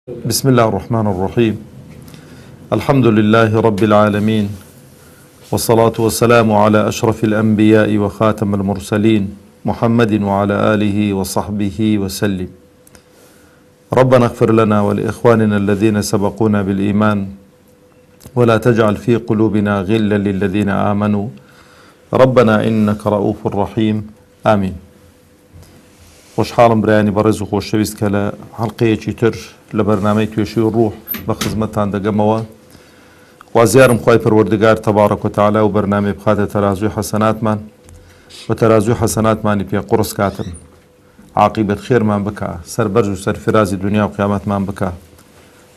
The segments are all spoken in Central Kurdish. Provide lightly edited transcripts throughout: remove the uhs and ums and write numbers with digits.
بسم الله الرحمن الرحيم. الحمد لله رب العالمين، والصلاة والسلام على أشرف الأنبياء وخاتم المرسلين محمد وعلى آله وصحبه وسلم. ربنا اغفر لنا ولإخواننا الذين سبقونا بالإيمان ولا تجعل في قلوبنا غلا للذين آمنوا ربنا إنك رؤوف رحيم آمين. خوشحاڵم برایانی بەڕێز و خۆشەویست کە لە حەڵقەیەکی تر لە بەرنامەی توێشی ڕوح بە خزمەتتان دەگەمەوە. خوازیارم خوای پەروەردگار تەبارەک و تەعالا و بەرنامەی بخاتە تەرازوی حەسەناتمان و تەرازوی حەسەناتمانی پێ قورس کاتن، عاقیبەت خێرمان بکە، سەربەرز و سەرفرازی دنیا و قیامەتمان بکە،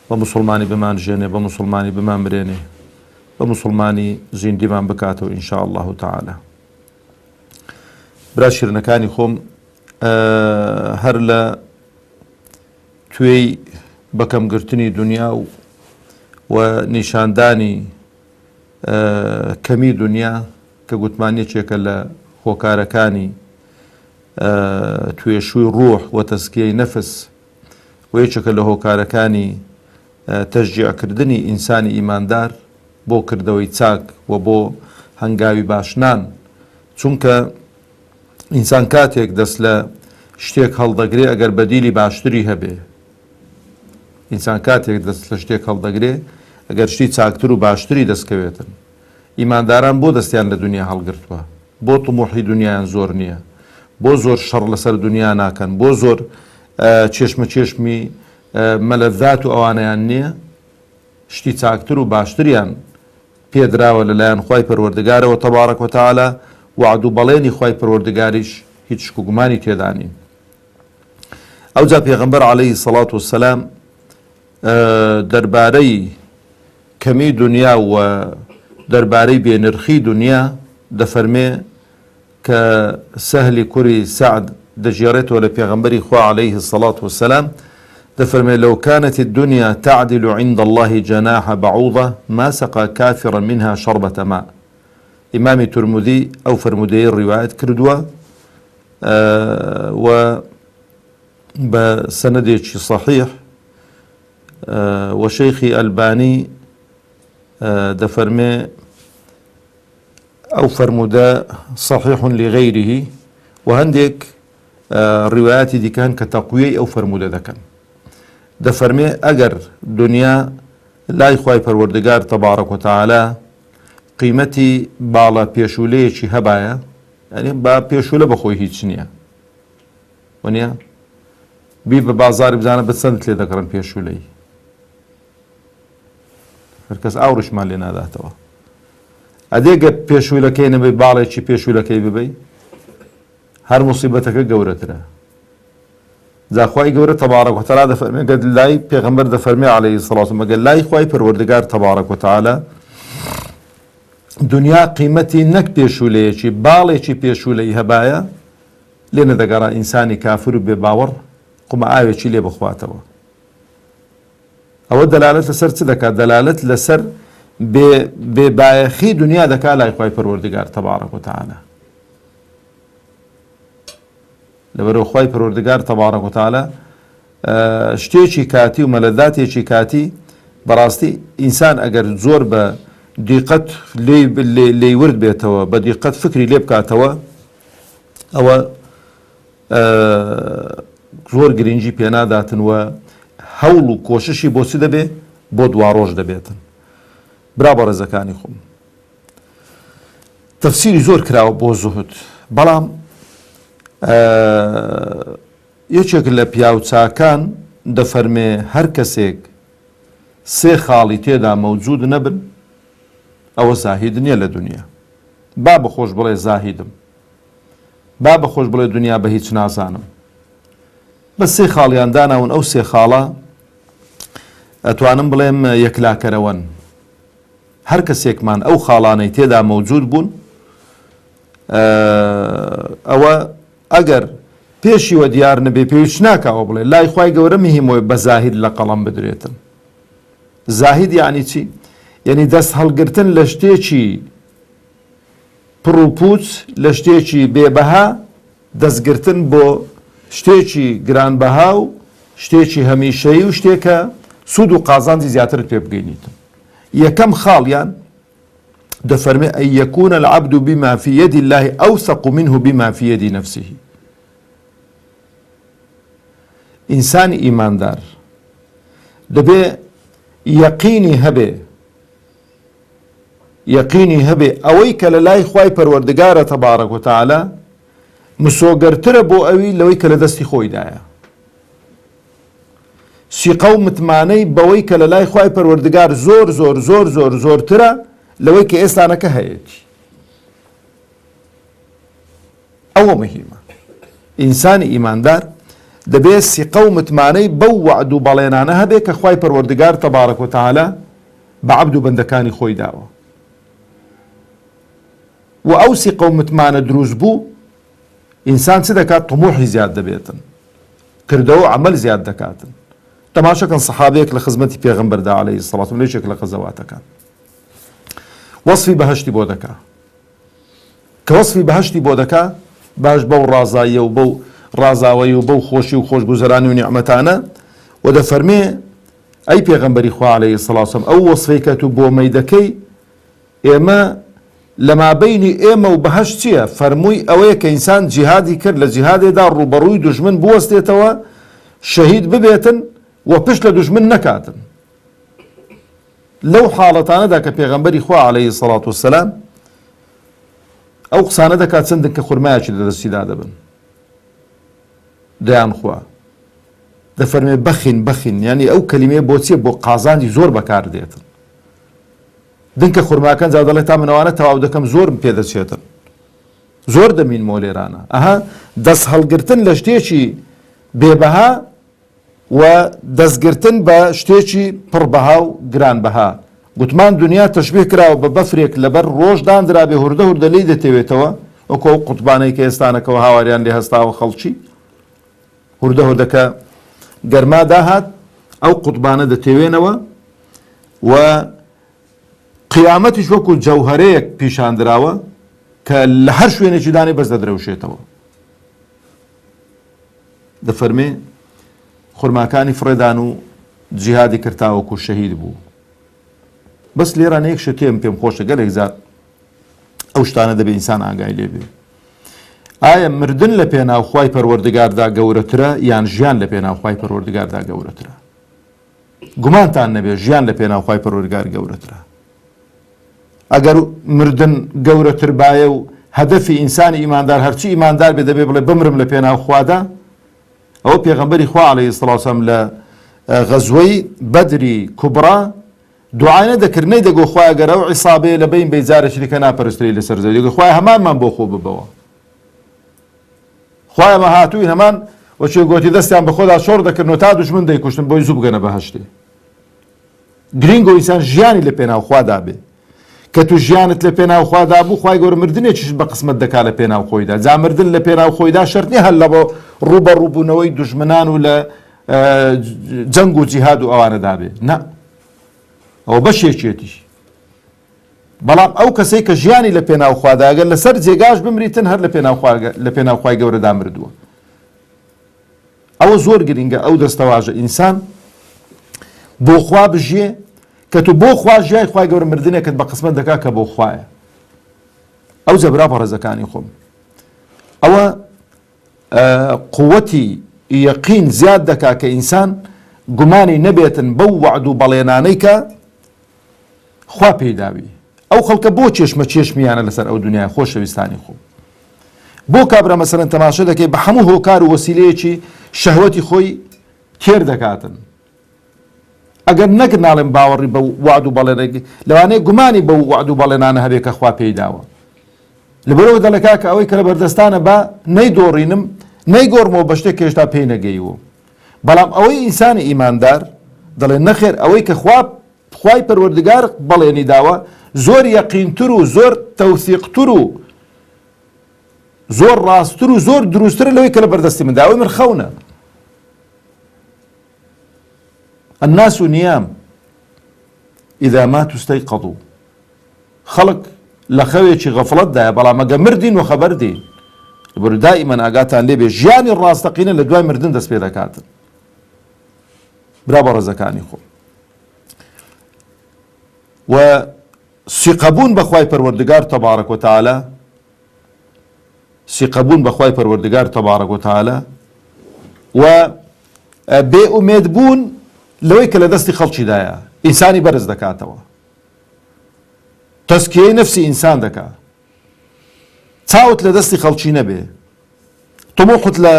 بە موسڵمانی بمانژێنێ، بە موسڵمانی بمان برێنێ، بە موسڵمانی زیندیمان بکاتەوە ئینشاء الله تعالا. برا شیرنەکانی خۆم، هەر لە توێی بەکەمگرتنی دنیا و نیشاندانی کەمی دنیا کە گوتمانیەکێکە لە هۆکارەکانی توێشووی ڕوح و تەزکیەی نەفس و یەکێکە لە هۆکارەکانی تەشجیعکردنی ئینسانی ئیماندار بۆ کردەوەی چاک و بۆ هەنگاوی باشنان، چونکە ئینسان کاتێک دەست لە شتێک هەڵدەگرێ ئەگەر بەدیلی باشتری هەبێ، ئینسان کاتێک دەست لە شتێک هەڵدەگرێ ئەگەر شتی چاکتر و باشتری دەستکەوێتن. ئیمانداران بۆ دەستیان لە دنیا هەڵگرتووە، بۆ طموحی دنیایان زۆر نییە، بۆ زۆر شەڕ لەسەر دنیا ناکەن، بۆ زۆر چێشمە چێشمی مەلەذات و ئەوانەیان نییە، شتی چاکتر و باشتریان پێدراوە لەلایەن خوای پەروەردگارەوە تەبارەک و تەعالا، وعد و بەڵێنی خوای پەروەردگاریش هیچ شک و گومانی تێدا نین. ئەوجا پێغەمبەر عەلەیهی سەڵات وەسەلام دەربارەی کەمی دنیا و دەربارەی بێنرخی دنیا دەفەرمێ کە سەهلی کوڕی سەعد دەژێڕێتەوە لە پێغەمبەری خوا عەلەیهی السەڵات وەسەلام، دەفەرمێ لەو كانت الدنيا تعدل عند الله جناح بعوضة ما سقى كافرا منها شربة ماء. ئیمامی تورمودی ئەو فەرمودەیە ڕیوایەت کردووە و بە سەنەدێکی صەحیح، و شەیخی ئەلبانی دەفەرمێ ئەو فەرمودە صەحیح لغەیریه، و هەندێک ڕیوایەتی دیکە هەن کە تەقویەی ئەو فەرمودە دەکەن. دەفەرمێ ئەگەر دنیا لای خوای پەروەردگار تەبارەک و تەعالا قیمەتی باڵا پێشولەیەکی هەبایە، یعنی با پێشولە بەخۆی هیچ نییە، وانە بی بە بازاری بزانە بە چەند لێ دەکڕن پێشولەی، هەرکەس ئاوڕشمان لێ ناداتەوە. ئەدێگە پێشولەکەی نەبێ باڵێکی پێشولەکەی ببەی، هەر موسیبەتەکە گەورەترە. جاخوای گەورە تەبارەک و تەعالا دەفەرمێ، گەر لای پێغەمبەر دەفەرمێ عەلەیهی سەڵات وسەلام، مەگەر لای خوای پەروەردگار تەبارەک و تەعالا دنیا قیمەتی نەک پێشولەیەکی باڵێکی پێشولەی هەبایە، لێ نەدەگەڕا ئینسانی کافر و بێ باوەڕ قومە ئاوێکی لێ بخواتەوە. ئەوە دەلالەت لەسەر چ دەکات؟ دەلالەت لەسەر بێبایەخی دنیا دەکات لای خوای پەروەردگار تەبارەک و تەعالا. لەبەرەوە خوای پەروەردگار تەبارەک و تەعالا شتێکی کاتی و مەلەذاتێکی کاتی بەڕاستی ئینسان ئەگەر زۆر بە دیقەت لێی ورد بێتەوە، بە دیقەت فکری لێ بکاتەوە، ئەوە زۆر گرنگی پێناداتن و هەوڵ و کۆششی بۆ چ دەبێ؟ بۆ دواڕۆژ دەبێتن. برا بەڕێزەکانی خۆم، تەفسیری زۆر کراوە بۆ زوهد، بەڵام یەکێک لە پیاوچاکان دەفەرمێ هەر کەسێک سێ خاڵی تێدا مەوجود نەبن ئەوە زاهید نییە لە دنیا. با بەخۆش بڵێ زاهیدم، با بەخۆش بڵێ دنیا بە هیچ نازانم، بە سێ خاڵیان داناون. ئەو سێ خاڵە ئەتوانم بڵێم یەکلاکەرەوەن. هەر کەسێکمان ئەو خاڵانەی تێدا مەوجود بوون، ئەوە ئەگەر پێشیوە دیار نەبێ پێویست ناکەوە بڵێ لای خوای گەورە مهمەوە بە زاهید لە قەڵەم بدرێتن. زاهید یعنی چی؟ یعنی دەست هەڵگرتن لە شتێکی پڕ و پوچ، لە شتێکی بێبەها، دەستگرتن بۆ شتێکی گرانبەها و شتێکی هەمیشەیی و شتێکە سود و قازانجی زیاترت پێ بگەینیتن. یەکەم خاڵیان دەفەرمێ ئەن یەکونە العەبد بما في يد الله أوثق منه بما في يد نفسه. ئینسانی ئیماندار دەبێ یەقینی هەبێ ئەوەی کە لە لای خوای پەروەردگارە تەبارەک و تەعالا مسۆگەرترە بۆ ئەوی لەوەی کە لە دەستی خۆیدایە. سیقە و متمانەی بەوەی کە لە لای خوای پەروەردگار زۆر زۆر زۆر زۆر زۆرترە لەوەی کە ئێستانەکە هەیەی. ئەوە مهمە. ئینسانی ئیماندار دەبێت سیقە و متمانەی بەو وعد و بەڵێنانە هەبێ کە خوای پەروەردگار تەبارەک و تەعالا بە عەبد و بەندەکانی خۆی داوە. و ئەو سیقە و متمانە دروست بوو ئینسان چ دەکات؟ طموحی زیاد دەبێتن، کردەوە عەمەل زیاد دەکاتن. تەماشەکەن سەحابەیەک لە خزمەتی پێغەمبەردا عەلەیهی سەڵات و لەیەکێک لە غەزەواتەکان وەصفی بەهەشتی بۆ دەکا، کە وەصفی بەهەشتی بۆ دەکا باش بەو ڕازاییە و بەو ڕازاوەی و بەو خۆشی و خۆشگوزەرانی و نیعمەتانە و دەفەرمێ ئەی پێغەمبەری خوا عەلەیهی سەڵات وسەلام ئەو وەصفەی کە تو بۆ مەی دەکەی ئێمە لە مابەینی ئێمە و بەهەشت چییە؟ فەرمووی ئەوەیە کە ئینسان جیهادی کرد، لە جیهادێدا ڕوبەڕووی دوژمن بوەستێتەوە، شەهید ببێتن و پشت لە دوژمن نەکاتن. لەو حاڵەتانەدا کە پێغەمبەری خوا عەلەیهی سەڵات وسەلام ئەو قسانە دەکات چەندن کە خورمایەکی لە دەستیدا دەبن دەیان خوا دەفەرمێ بەخین یعنی ئەو کەلیمەیە بۆ چییە؟ بۆ قازانجی زۆر بەکاردێتن. دنکە خورماکەن جا دەڵێ تا منەوانە تەواو دەکەم زۆرم پێدەچێتن، زۆر دەمینمەوە لێرانە. ئەها دەست هەڵگرتن لە شتێکی بێبەها و دەستگرتن بە شتێکی پڕبەها و گرانبەها. گوتمان دنیا تەشبیه کراوە بە بەفرێک لەبەر ڕۆژ دانرابێ هوردە هوردە لی دەتەوێتەوە، وەکو ئەو قوتبانەی کە ئێستانەکەەوە هاواریان لێ هەستاوە خەڵکی هوردە هوردەکە گەرما داهات ئەو قوتبانە دەتەوێنەوە و قیامەتیش وەکو جەوهەرەیەک پیشاندراوە کە لە هەر شوێنێکی دانی بەس دەدرەوشێتەوە. دەفەرمێ خورماکانی فڕێدان و جیهادی کرداوەکو شەهید بوو. بەس لێران یەک شتێم پێم خۆشە گەلێک زار ئەو شتانە دەبێ ئینسان ئاگای لێبێ. ئایا مردن لە پێناو خوای پەروەردگاردا گەورەترە یان ژیان لە پێناو خوای پەروەردگاردا گەورەترە؟ گومانتان نەبێ ژیان لە پێناو خوای پەروەردگار گەورەترە. ئەگەر مردن گەورەتر بایە و هەدەفی ئینسانی ئیماندار هەرچی ئیماندار بێ دەبێ بڵێ بمرم لە پێناو خوادا، ئەوە پێغەمبەری خوا عەلەیهی سەڵات وسەلام لە غەزوەی بەدری کوبڕا دوعای نەدەکرد نەیدەگۆ خوایە گەر ئەو عیسابەیە لە بین بەیجارێکی دیکە ناپەرستری لەسەر زەوی، دەگۆ خوایە هەمانمان بۆ خۆ ببەوە، خوایە مە هاتووین هەمان وەچێ گۆتی دەستیان بە خۆدا شۆڕ دەکردن و تا دوژمن دەیکوشتن بۆی زوو بگەنە بەهەشتێ. گرنگۆ ئینسان ژیانی لە پێناو خوادا بێ، کە تو ژیانت لە پێناو خوادا بوو خوای گەورە مردنێکیش بە قسمت دەکا لە پێناو خۆیدا. جا مردن لە پێناو خۆیدا شەرت نییە هەر لە بۆ ڕوبە ڕووبوونەوەی دوژمنان و لە جەنگ و جیهاد و ئەوانەدا بێ، نە، ئەوە بەشێکێتیش. بەڵام ئەو کەسەی کە ژیانی لە پێناو خوادا ئەگەر لەسەر جێگاش بمریتن هەر لە پێناو خوای گەورەدا مردووە. ئەوە زۆر گرنگە ئەو دەستەواژە ئینسان بۆ خوا بژێ کە تو بۆ خوا ژیای خوای گەورە مردنێکت بە قسمت دەکا کە بۆ خوایە. ئەو جەبرا بەڕێزەکانی خۆم ئەوە قووەتی یەقین زیاد دەکا کە ئینسان گومانی نەبێتن بەو وعد و بەڵێنانەی کە خوا پێیداوی. ئەو خەڵکە بۆ چێشمە چێشمیانە لەسەر ئەو دنیای خۆشەویستانی خۆ بۆ کابرا مەسەلەن تەماشا دەکەی بە هەموو هۆکار و وەسیلەیەکی شەهوەتی خۆی تێر دەکاتن. ئەگەر نەکرد ناڵێن باوەڕی بە وعد و بەڵێنێکی لەوانەیە گومانی بە وعد و بەڵێنانە هەبێ کە خوا پێیداوە. لەبەرەوە دەڵێکا کە ئەوەی کە لە بەردەستانە بە نەیدۆڕینم نەیگۆڕمەوە بە شتێک کە هێشتا پێی نەگەیوە. بەڵام ئەوەی ئینسانی ئیماندار دەڵێن نەخێر ئەوەی کە خوای پەروەردگار بەڵێنی داوە زۆر یەقینتر و زۆر تەوسیقتر و زۆر ڕاستتر و زۆر دروستترە لەوەی کە لە بەردەستی مندا. ئەوەی من خەونە. الناس نيام إذا ماتوا استيقظوا. خەڵک لە خەوێکی غەفڵەتدایە بەڵام ئەگە مردین و خەبەر دین. لەبەر دائیمەن ئاگاتان لێبێ ژیانی ڕاستەقینە لە دوای مردن دەست پێ دەکاتن. برا بە ڕێزەکانی خۆم و سیقەبوون بەخوای پەروەردگار تەبارەک وتەعالە سیقەبوون بەخوای پەروەردگار تەبارەک وتەعالە و بێئومێد بوون لەوەی کە لە دەستی خەڵکیدایە ئینسانی بەرز دەکاتەوە، تەزکیەی نەفسی ئینسان دەکات، چاوت لە دەستی خەڵکی نەبێ، تموحت لە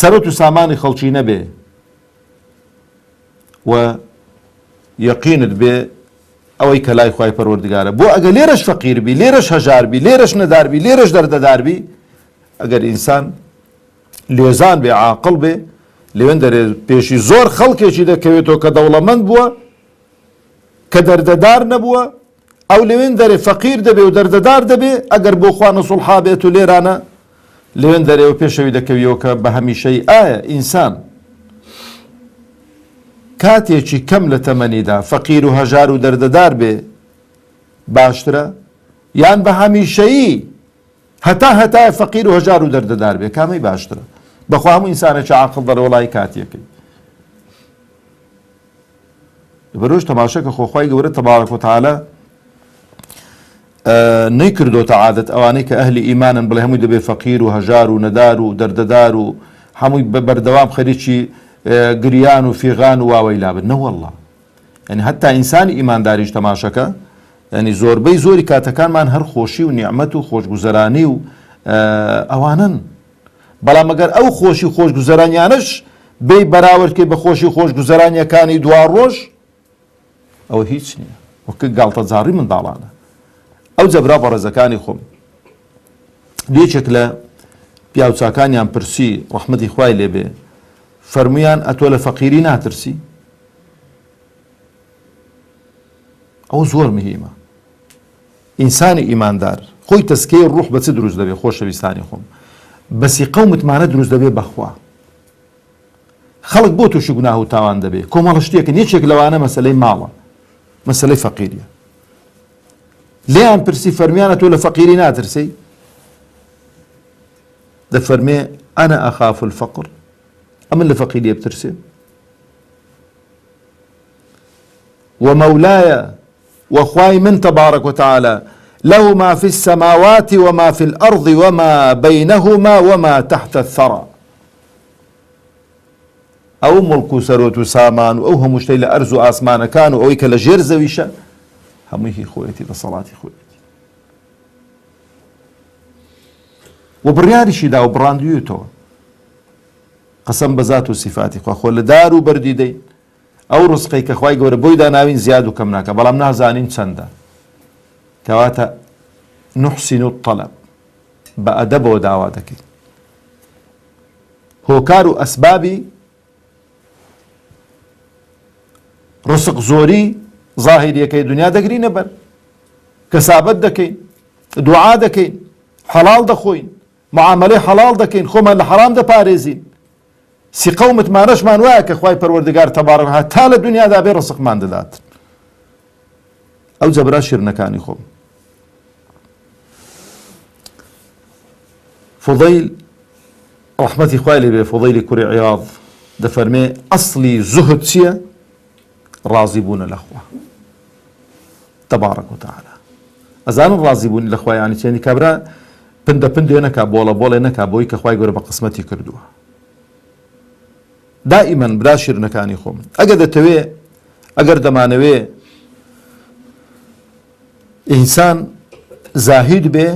سەرۆت و سامانی خەڵکی نەبێ و یەقینت بێ ئەوەی کە لای خوای پەروەردگارە. بۆ ئەگەر لێرەش فەقیر بی، لێرەش هەژار بی، لێرەش نەدار بی، لێرەش دەردەدار بی، ئەگەر ئینسان لێزان بێ، عاقڵ بێ، لەوێن دەرێ پێشی زۆر خەڵکێکی دەکەوێتەوە کە دەوڵەمەند بووە، کە دەردەدار نەبووە، ئەو لەوێن دەرێ فەقیر دەبێ و دەردەدار دەبێ. ئەگەر بۆ خوا نەسوڵحا بێت و لێرانە لەوێن دەرێەوە پێشەوی دەکەویەوە کە بە هەمیشەی ئایا ئینسان کاتێکی کەم لە تەمەنیدا فەقیر و هەژار و دەردەدار بێ باشترە، یان بە هەمیشەیی هەتا فەقیر و هەژار و دەردەدار بێ، کامەی باشترە؟ بەخوا هەموو ئینسانێکی عاقڵ دەڕێ وەڵای کاتێکی بەرۆژ تەماشەکە خۆخوای گەورە تەبارەک وتەعالە نەیکردۆتە عادەت ئەوانەی کە ئەهلی ئیمانن بڵێ هەمووی دەبێ فەقیر و هەژار و نەدار و دەردەدار و هەمووی بەردەوام خەریکی گریان و فیغان و واوەی لابن. نەوەڵڵا، یعنی هەتا ئینسانی ئیمانداریش تەماشەکە، یعنی زۆربەی زۆری کاتەکانمان هەر خۆشی و نیعمەت و خۆشگوزەرانی و ئەوانن، بەڵام ئەگەر ئەو خۆشی خۆشگوزەرانیانش بێی بەراوردکەی بە خۆشی خۆشگوزەرانیەکانی دوا ڕۆژ، ئەوە هیچ نییە، وەکە گاڵتەجاڕی منداڵانە. ئەو جەبرا بەڕێزەکانی خۆم یەکێک لە پیاوچاکانیان پرسی ڕەحمەتی خوای لێبێ، فەرمویان ئەتۆ لە فەقیری ناترسی؟ ئەو زۆر مهمە. ئینسانی ئیماندار خۆی تەسکیەی ڕوح بە چ دروست دەبێ؟ خۆشەویستانی خۆم، بەسی قەومتمانە دروست دەبێ بەخوا. خەڵک بۆ تووشی گوناه و تاوان دەبێ، کۆمەڵە شتێکن، یەکێک لەوانە مەسەلەی ماڵە، مەسەلەی فەقیریە. لێیان پرسی فەرمیانە تۆ لە فەقیری ناترسی؟ دەفەرمێ ئەنە ئەخاف الفەقر، ئەمن لە فەقیریە بترسێ. ومولاي وخواي من تبارك وتعالى له ما في السماوات وما في الأرض وما بينهما وما تحت الثرى. أو ملك سروت سامان أو هم مشتي لأرز آسمان كانوا أو يكلا جير زويشة هميه خويتي لصلاتي خويتي وبرياري شي دا وبرانديوتو قسم بذات وصفاتي خو لدار وبرديدين ئەو ڕزقەی کە خوای گەورە بۆی داناوین زیاد و کەم ناکە، بەڵام نازانین چەندە. کەواتە نحسین الطەلب، بە ئەدەبەوە داوا دەکەین. هۆکار و ئەسبابی ڕزق زۆری ظاهریەکەی دنیا دەگرینە بەر، کەسابەت دەکەین، دوعا دەکەین، حەڵاڵ دەخۆین، معامەلەی حەڵاڵ دەکەین، خۆمان لە حەرام دەپارێزین. سی قەومتمانەشمان وایە کە خوای پەروەردگار تەبارەک وتەعالە تا لە دنیادا بێ ڕزقمان دەدات. ئەو جەبرا شیرنەکانی خۆم فوضەیل ڕەحمەتی خوای لێبێ، فوضەیلی کوڕی عیاض دەفەرمێ ئەسڵی زوهد چییە؟ ڕازی بوونە لە خوا تەبارەک وتەعالە. ئەزانم ڕازی بوونی لە خوا یانی چێنی کابرا پندە پندێ نەکا، بۆڵە بۆڵێ نەکا بۆی کە خوای گەورە بە قسمەتی کردووە. دائما برا شیرنەکانی خۆم ئەگەر دەتەوێ، ئەگەر دەمانەوێ ئینسان زاهید بێ،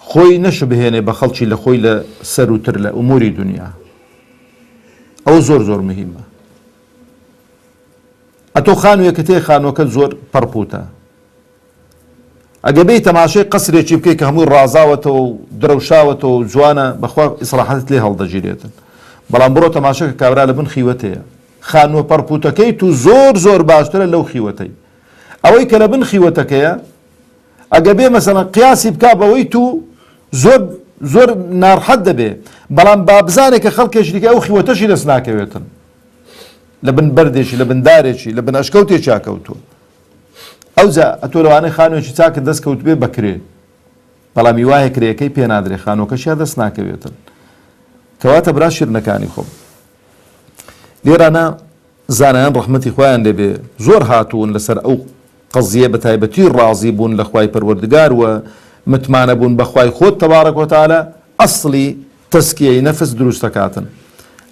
خۆی نەشبهێنێ بە خەڵکی لە خۆی لە سەر و تر لە ئوموری دنیا، ئەو زۆر زۆر مهمە. ئەتۆ خانوویەکە تێ خانووەکە زۆر پەڕپوتە، ئەگە بێی تەماشای قەسرێکی بکەی کە هەمووی ڕازاوەتەوە و درەوشاوەتەوە و جوانە، بەخوا ئیسراحەتت لێ هەڵدەگیرێتن. بەڵام بڕۆ تەماشەکە کابرا لە بن خیوەتەیە، خانووە پەڕپوتەکەی تو زۆر زۆر باشترە لەو خیوەتەی. ئەوەی کە لە بن خیوەتەکەیە ئەگە بێ مەسەڵەن قیاسی بکا بەوەی تو زۆر ناڕحەت دەبێ، بەڵام با بزانێ کە خەڵکێکی دیکە ئەو خیوەتەشی دەست ناکەوێتن، لە بن بەردێکی، لە بن دارێکی، لە بن ئەشکەوتێکی ئاکەوتووە. ئەوجا ئەتۆ لەوانەی خانوێکی چاکە دەستکەوت بێ بەکرێ، بەڵام هیوایە کرێەکەی پێ نادرێ، خانووەکەشیان دەست ناکەوێتن. کەواتە برا شیرنەکانی خۆم لێرانە زانایان ڕەحمەتی خۆیان لێبێ زۆر هاتوون لەسەر ئەو قەزیە بە تایبەتی ڕازی بوون لە خوای پەروەردگار و متمانە بوون بە خوای خۆت تەبارەک و تەعالە ئەسڵی تەسکیەی نەفس دروست دەکاتن.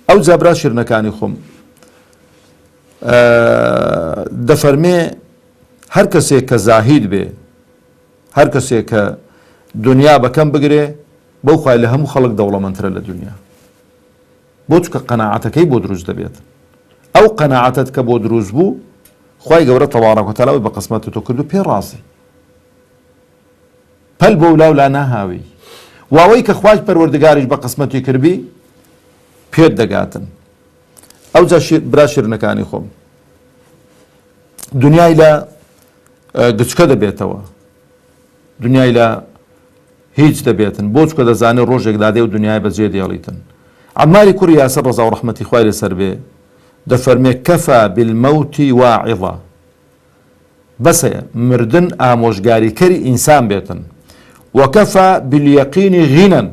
ئەو جابرا شیرنەکانی خۆم دەفەرمێ هەر کەسێک کە زاهید بێ، هەر کەسێک کە دنیا بەکەم بگرێ بەو خوای لە هەموو خەڵک دەوڵەمەندترە لە دنیا، بۆ چکە قەناعەتەکەی بۆ دروست دەبێت. ئەو قەناعەتت کە بۆ دروست بوو خوای گەورە تەبارەک و تەعالە بە قسمەتت تۆ کردو پێ ڕازی، پەل بۆ ولاو لا ناهاوی. واوەی کە خوای پەروەردگاریش بە قسمەتی کردبی پێت دەگاتن. ئەو جا برا شیرنەکانی خۆم دنیای لە گچکە دەبێتەوە، دنیای لە هیچ دەبێتن، بۆ چکە دەزانێت ڕۆژێک دادێ و دنیای بەجێ دێڵیتن. عەماری کوڕی یاسر ڕەزا و ڕەحمەتی خوای لەسەر بێ دەفەرمێ کەفا بالمەوتی واعظە، بەسەیە مردن ئامۆژگاریکەری ئینسان بێتن، وەکەفا بالیەقینی غینەن،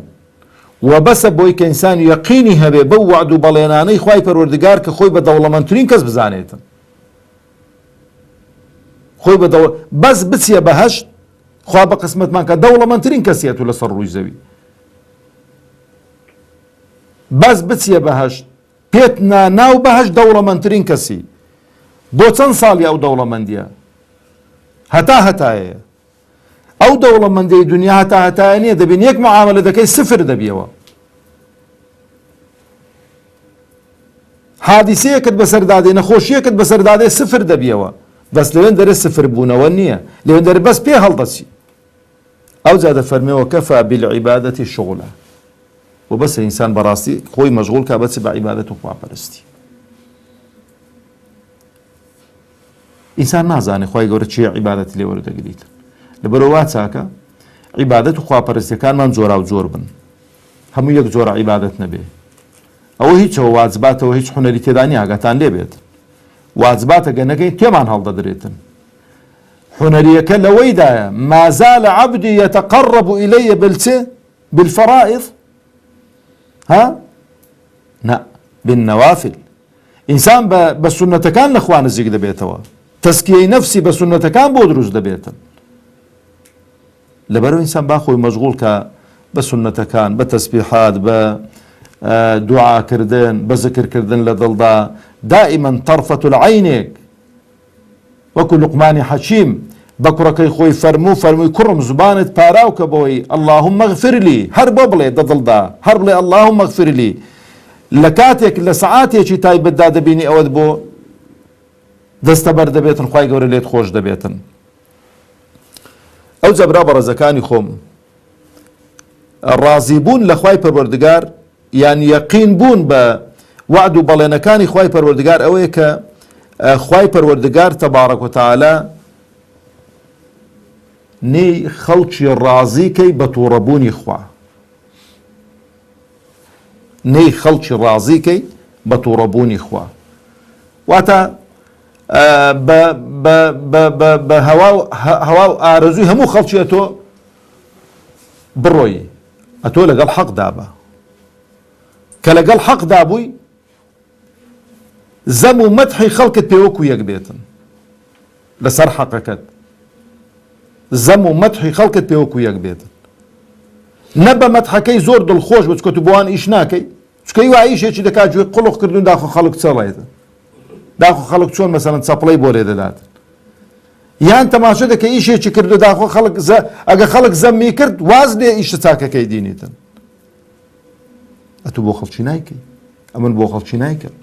و بەسە بۆی کە ئینسان یەقینی هەبێ بەو وعد و بەڵێنانەی خوای پەروەردگار کە خۆی بە دەوڵەمەندترین کەس بزانێتن، خۆی بە بەس بچیە بەهەشت خوا بە قسمەتمان کە دەوڵەمەندترین کەسێت و لەسەر ڕووی زەوی، بەس بچیە بەهەشت پێت ناو بەهەشت دەوڵەمەندترین کەسی. بۆ چەند ساڵی ئەو دەوڵەمەندیە؟ هەتایە ئەو دەوڵەمەندی دنیا هەتایە نییە، دەبین یەک معاملە دەکەی سفر دەبیەوە. حادیسەیەکت بەسەردادێ، نەخۆشیەکت بەسەردادێ سفر دەبیەوە. بەس لەوێن دەرە سفر بوونەوە نییە، لەوێن دەرە بەس پێ هەڵدەچی. ئەو جا دەفەرمێەوە کەفا بالعیبادەتی شغڵە، و بەسە ئینسان بەڕاستی خۆی مەشغوڵ کا بەچی بە عیبادەت و خواپەرستی. ئینسان نازانێ خوای گەورە چیە عیبادەتی لێ وەردەگریتن. لەبەرەوە وا چاکە عیبادەت و خواپەرستیەکانمان جۆرا و جۆر بن، هەموو یەک جۆرە عیبادەت نەبێ. ئەوە هیچەوە واجباتەوە هیچ حونەری تێدا نیە، ئاگاتان لێ بێت. واجباتە گەنەکەی تێمان هەڵدەدرێتن. حونەریەکە لەوەیدایە ما زال عبدي يتقرب إلي بالفرائض ها نا بالنوافل. ئینسان بە سونەتەکان لە خوا نزیک دەبێتەوە، تەسکیەی نەفسی بە سونەتەکان بۆ دروست دەبێتن. لەبەرەوە ئینسان با خۆی مەشغوڵ کە بە سونەتەکان، بە تەسبیحات، بە دوعاکردن، بە زکرکردن لە دڵدا، دائیمەن طەرفەت العەینێک وەکو لوقمانی حەکیم بە کوڕەکەی خۆی فەرمووی کوڕم زوبانت پاراوکە بۆی اللهم اغفر لي، هەر بۆ بڵێ دڵدا، هەر بڵێ اللهم اغفر لي. لە کاتێک لە سەعاتێکی تایبەتدا دەبینی ئەوەت بۆ دەستە بەر دەبێتن، خوای گەورە لێت خۆش دەبێتن. ئەو جەبرا بەڕێزەکانی خۆم ڕازی بوون لە خوای پەروەردگار، یان یەقین بوون بە وعد و بەڵێنەکانی خوای پەروەردگار ئەوەیە کە خوای پەروەردگار تەبارەک و تەعالە نێی خەڵکی ڕازیکەی بە تووڕەبوونی خوا، نەی خەڵکی ڕازیکەی بە تووڕەبوونی خوا. واتە بە هەوا و ئارەزووی هەموو خەڵکی ئەتۆ بڕۆی، ئەتۆ لەگەڵ حەقدا بە، کە لەگەڵ حەقدا بووی زەم و مەدحی خەڵکت پێوەکو یەک بێتن لەسەر حەقەکەت، زەم و مەدحی خەڵکت پێوەکو یەک بێتن. نە بە مەدحەکەی زۆر دڵخۆش بە چکە تو بۆوان ئیش ناکەی، چکە وا ئیشێکی دەکات گوێ قوڵق کردوون داخۆ خەڵک چەڵێتن، داخۆ خەڵک چۆن مەسەڵەن چەپڵەی بۆ لێ دەداتن، یان تەماشا دەکە ئیشێکی کردو داخۆ خەڵک ئەگە خەڵک زەممی کرد واز لێ ئیشە چاکەکەی دینیتن. ئەتو بۆ خەڵکی نایکەی، ئەمن بۆ خەڵکی نایکرد.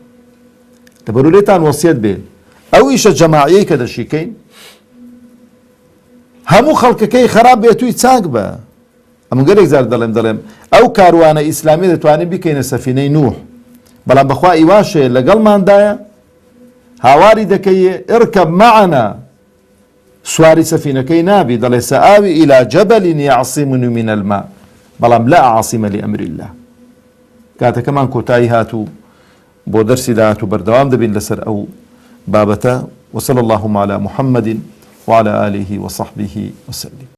لەبەرەوە لێتان وەسیەت بێ ئەو ئیشە جەماعیەی کە دەشیکەین هەموو خەڵکەکەی خراپ بێتووی چاک بە. ئەمە گەلێک زار دەڵێم ئەو کاروانە ئیسلامی دەتوانین بکەینە سەفینەی نوح، بەڵام بەخوا ئیواشێ لەگەڵماندایە هاواری دەکەی ئرکەب مەعەنا، سواری سەفینەکەی نابی، دەڵێ سەئاوی ئیلا جەبەلین یەعسیمونی من الماء، بەڵام لا عاصیمە لئەمری الله. کاتەکەمان کۆتایی هاتوو، بۆ دەرسی داهاتوو بەردەوام دەبین لەسەر ئەو بابەتە. وصلى اللهم على محمد وعلى آله وصحبه وسلم.